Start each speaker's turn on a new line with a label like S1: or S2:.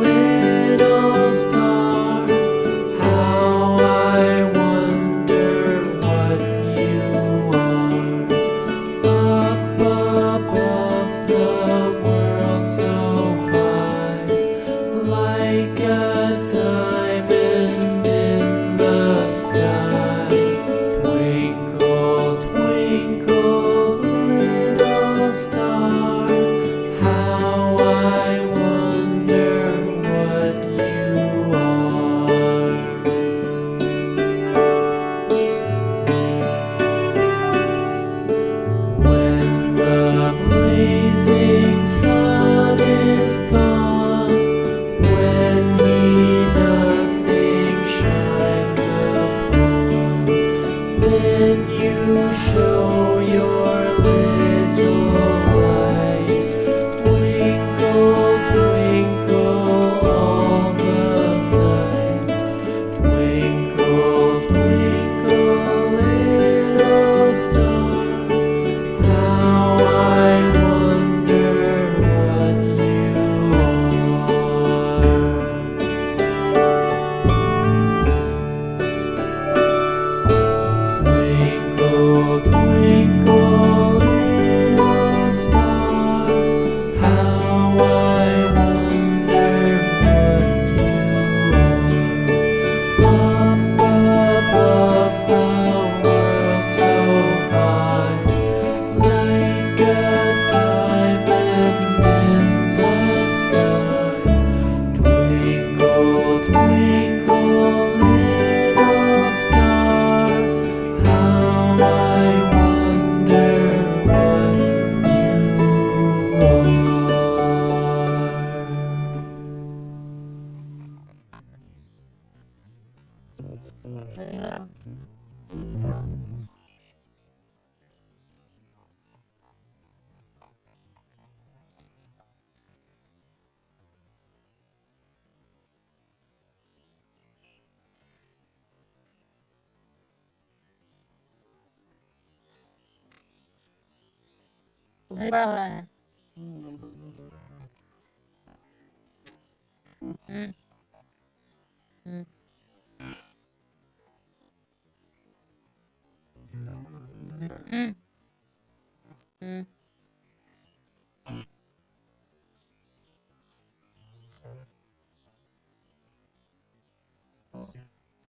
S1: little star, how I wonder what you are. Up above the world so high, like a diamond in the sky. Twinkle, twinkle, little star, how I wonder what you are. When the blazing sun is gone, when he nothing shines upon, then you show your little light. Twinkle, twinkle all the night. Twinkle, twinkle, little star, how I wonder what you are. Twinkle, twinkle, little star, how I wonder what you are. Up above the world so high, like a diamond in the sky. Twinkle, twinkle, little star, how I wonder what you are.
S2: Mm.